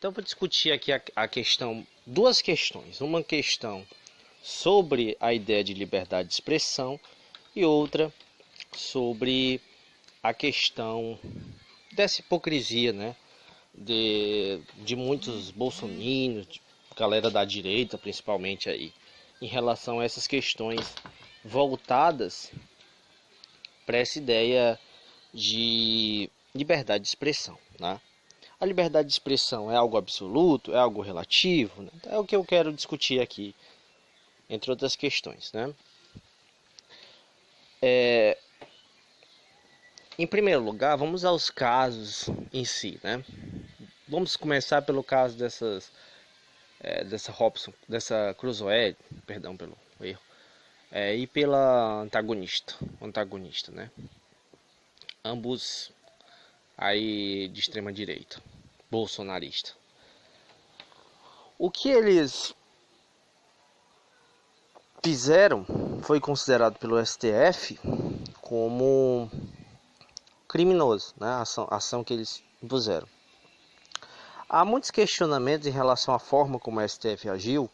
Então, eu vou discutir aqui a questão, duas questões. Uma questão sobre a ideia de liberdade de expressão e outra sobre a questão dessa hipocrisia, né? De muitos bolsominions, de galera da direita principalmente aí, em relação a essas questões voltadas para essa ideia de liberdade de expressão, né? A liberdade de expressão é algo absoluto, é algo relativo, né? É o que eu quero discutir aqui, entre outras questões, né? Em primeiro lugar, vamos aos casos em si, né? Vamos começar pelo caso dessa Cruzoé, perdão pelo erro, e pela antagonista, né? Ambos aí de extrema direita, bolsonarista. O que eles fizeram foi considerado pelo STF como criminoso, né? A ação que eles impuseram. Há muitos questionamentos em relação à forma como o STF agiu,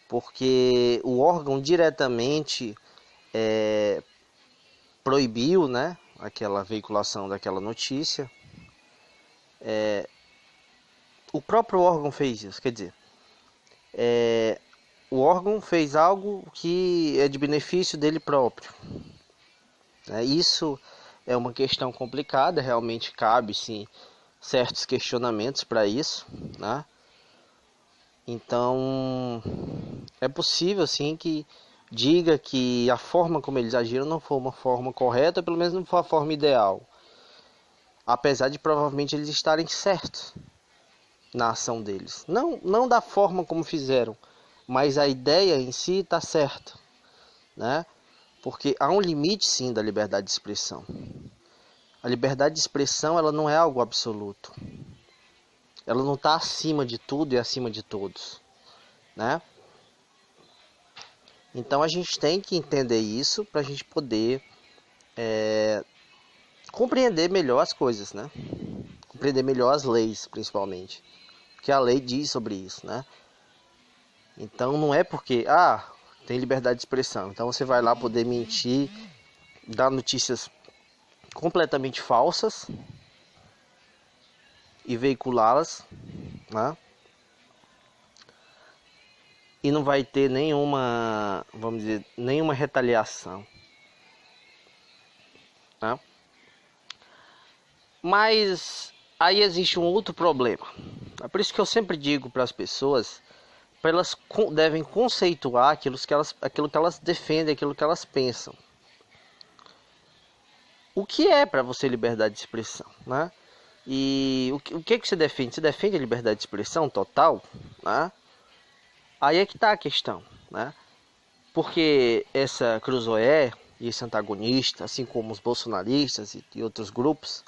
porque o órgão diretamente proibiu, né, aquela veiculação daquela notícia. O próprio órgão fez isso, quer dizer, o órgão fez algo que é de benefício dele próprio. Isso é uma questão complicada, realmente cabe sim certos questionamentos para isso, né? Então é possível sim que diga que a forma como eles agiram não foi uma forma correta, ou pelo menos não foi a forma ideal, apesar de provavelmente eles estarem certos na ação deles, não da forma como fizeram, mas a ideia em si está certa, né? Porque há um limite sim da liberdade de expressão. A liberdade de expressão ela não é algo absoluto. Ela não está acima de tudo e acima de todos, né? Então a gente tem que entender isso para a gente poder compreender melhor as coisas, né? Compreender melhor as leis, principalmente, porque a lei diz sobre isso, né? Então não é porque tem liberdade de expressão, então você vai lá poder mentir, dar notícias completamente falsas e veiculá-las, né? E não vai ter nenhuma, vamos dizer, nenhuma retaliação, né? Mas aí existe um outro problema. É por isso que eu sempre digo para as pessoas, elas devem conceituar aquilo que elas defendem, aquilo que elas pensam. O que é para você liberdade de expressão, né? E o que você defende? Você defende a liberdade de expressão total, né? Aí é que está a questão, né? Porque essa Cruzoé e esse antagonista, assim como os bolsonaristas e outros grupos,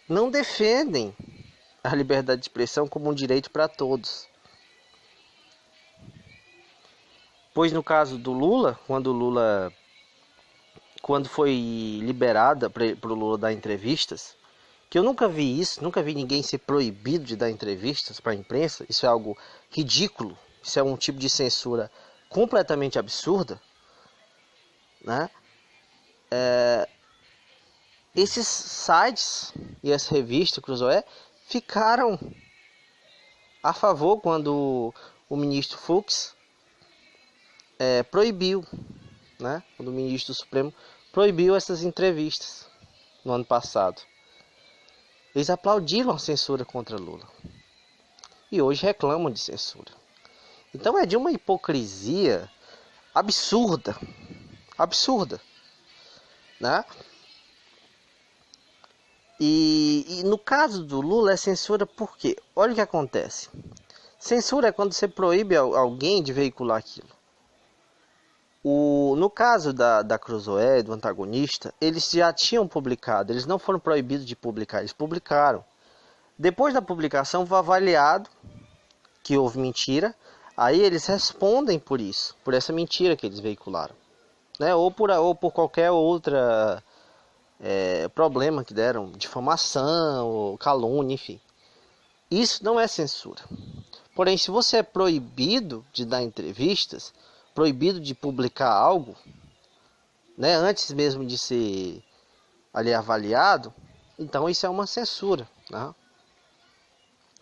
não defendem a liberdade de expressão como um direito para todos. Pois no caso do Lula, quando foi liberada para o Lula dar entrevistas, que eu nunca vi isso, nunca vi ninguém ser proibido de dar entrevistas para a imprensa, isso é algo ridículo, isso é um tipo de censura completamente absurda, né? Esses sites e as revistas Cruzoé ficaram a favor quando o ministro Fux proibiu, né? Quando o ministro do Supremo proibiu essas entrevistas no ano passado. Eles aplaudiram a censura contra Lula e hoje reclamam de censura. Então é de uma hipocrisia absurda, né? E no caso do Lula é censura por quê? Olha o que acontece. Censura é quando você proíbe alguém de veicular aquilo. No caso da Cruzoé, do antagonista, eles já tinham publicado, eles não foram proibidos de publicar, eles publicaram. Depois da publicação foi avaliado que houve mentira, aí eles respondem por isso, por essa mentira que eles veicularam, né? Ou por qualquer outra problema que deram, difamação, ou calúnia, enfim. Isso não é censura. Porém, se você é proibido de dar entrevistas, proibido de publicar algo, né, antes mesmo de ser ali avaliado, então isso é uma censura, né?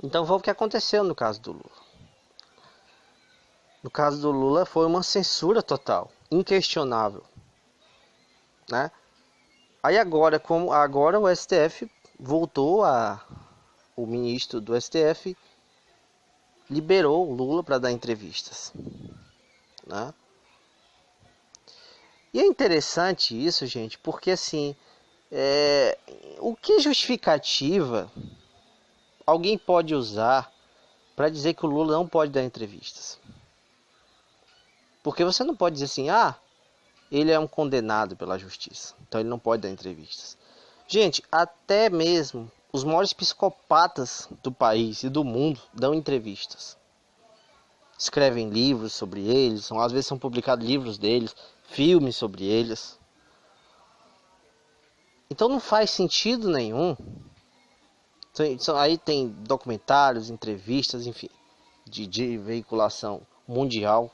Então foi o que aconteceu no caso do Lula. No caso do Lula foi uma censura total, inquestionável, né? Aí agora o STF voltou o ministro do STF liberou o Lula para dar entrevistas, né? E é interessante isso, gente, porque assim, o que justificativa alguém pode usar para dizer que o Lula não pode dar entrevistas? Porque você não pode dizer assim, ele é um condenado pela justiça, então ele não pode dar entrevistas. Gente, até mesmo os maiores psicopatas do país e do mundo dão entrevistas. Escrevem livros sobre eles, às vezes são publicados livros deles, filmes sobre eles. Então não faz sentido nenhum. Aí tem documentários, entrevistas, enfim, de veiculação mundial.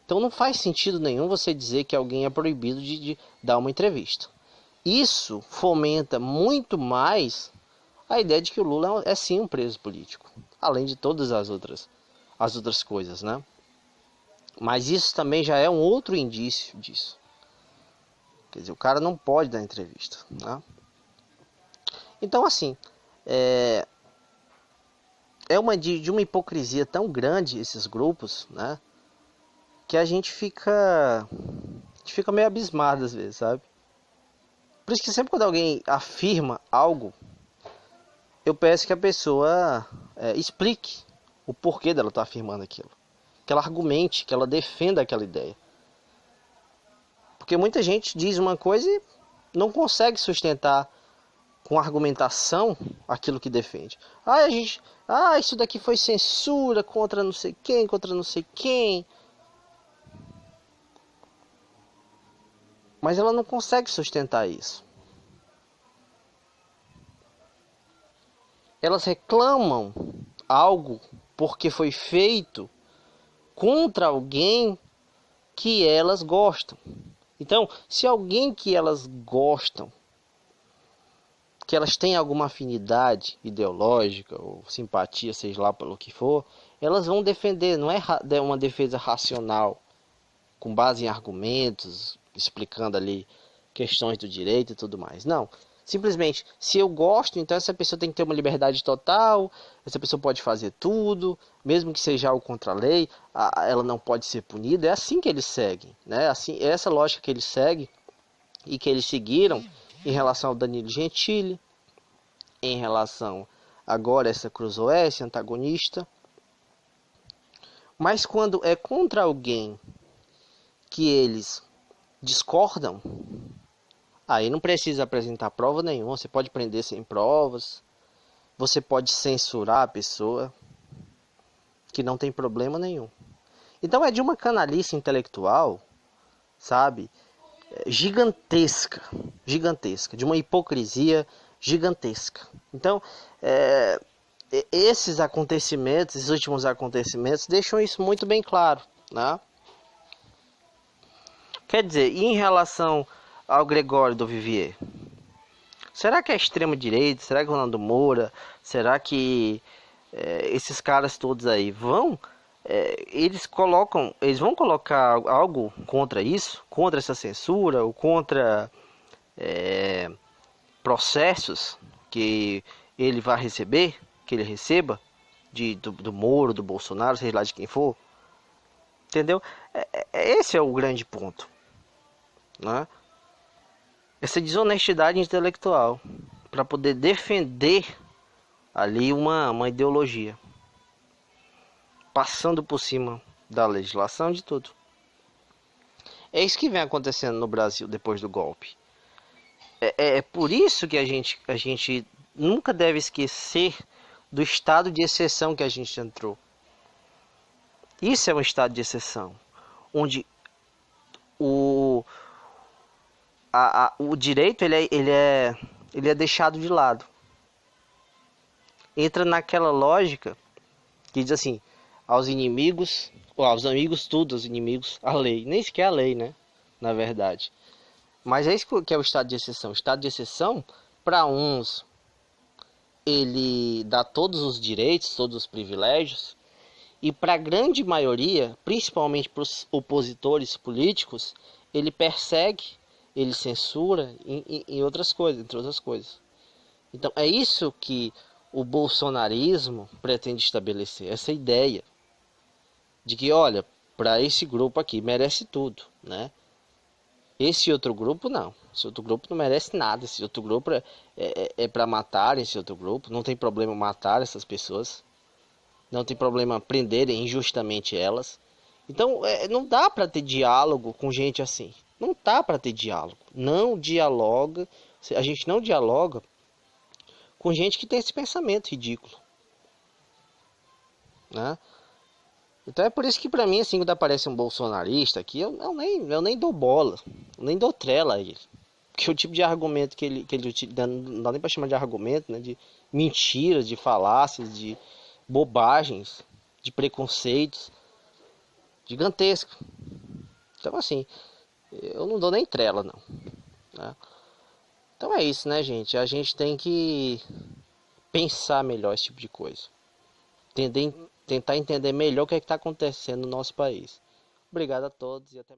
Então não faz sentido nenhum você dizer que alguém é proibido de dar uma entrevista. Isso fomenta muito mais a ideia de que o Lula é sim um preso político, além de todas as outras coisas, né? Mas isso também já é um outro indício disso. Quer dizer, o cara não pode dar entrevista, né? Então, assim, é de uma hipocrisia tão grande esses grupos, né? Que a gente fica meio abismado às vezes, sabe? Por isso que sempre quando alguém afirma algo, eu peço que a pessoa explique o porquê dela estar afirmando aquilo. Que ela argumente, que ela defenda aquela ideia. Porque muita gente diz uma coisa e não consegue sustentar com argumentação aquilo que defende. Isso daqui foi censura contra não sei quem, contra não sei quem. Mas ela não consegue sustentar isso. Elas reclamam algo porque foi feito contra alguém que elas gostam. Então, se alguém que elas gostam, que elas têm alguma afinidade ideológica ou simpatia, seja lá pelo que for, elas vão defender, não é uma defesa racional, com base em argumentos, explicando ali questões do direito e tudo mais. Não. Simplesmente, se eu gosto, então essa pessoa tem que ter uma liberdade total, essa pessoa pode fazer tudo, mesmo que seja algo contra a lei, ela não pode ser punida. É assim que eles seguem, né? Assim, é essa lógica que eles seguem e que eles seguiram em relação ao Danilo Gentili, em relação agora a essa Cruzoé, antagonista. Mas quando é contra alguém que eles discordam, aí não precisa apresentar prova nenhuma, você pode prender sem provas, você pode censurar a pessoa, que não tem problema nenhum. Então é de uma canalice intelectual, sabe, gigantesca, de uma hipocrisia gigantesca. Então, esses acontecimentos, esses últimos acontecimentos, deixam isso muito bem claro, né? Quer dizer, e em relação ao Gregório do Vivier? Será que é extrema-direita? Será que é o Nando Moura? Será que esses caras todos aí eles vão colocar algo contra isso? Contra essa censura? Ou contra processos que ele vai receber? Que ele receba? Do Moro, do Bolsonaro, seja lá de quem for? Entendeu? Esse é o grande ponto, né? Essa desonestidade intelectual para poder defender ali uma ideologia, passando por cima da legislação, de tudo. É isso que vem acontecendo no Brasil depois do golpe. É por isso que a gente nunca deve esquecer do estado de exceção que a gente entrou. Isso é um estado de exceção, onde o direito ele é deixado de lado. entra naquela lógica que diz assim, aos inimigos, ou aos amigos tudo, aos inimigos a lei. Nem sequer a lei, né? Na verdade. Mas é isso que é o estado de exceção. O estado de exceção, para uns, ele dá todos os direitos, todos os privilégios, e para a grande maioria, principalmente para os opositores políticos, ele persegue, ele censura em outras coisas, entre outras coisas. Então é isso que o bolsonarismo pretende estabelecer, essa ideia de que, olha, para esse grupo aqui merece tudo, né? Esse outro grupo não. Esse outro grupo não merece nada. Esse outro grupo é para matar esse outro grupo. Não tem problema matar essas pessoas. Não tem problema prenderem injustamente elas. Então não dá para ter diálogo com gente assim. Não dá para ter diálogo. Não dialoga. A gente não dialoga com gente que tem esse pensamento ridículo, né? Então é por isso que para mim, assim, quando aparece um bolsonarista aqui, eu nem dou bola, eu nem dou trela a ele. Porque o tipo de argumento que ele utiliza, não dá nem para chamar de argumento, né? De mentiras, de falácias, de bobagens, de preconceitos, gigantesco. Então assim, eu não dou nem trela não, né? Então é isso, né, gente? A gente tem que pensar melhor esse tipo de coisa. Tentar entender melhor o que é está acontecendo no nosso país. Obrigado a todos e até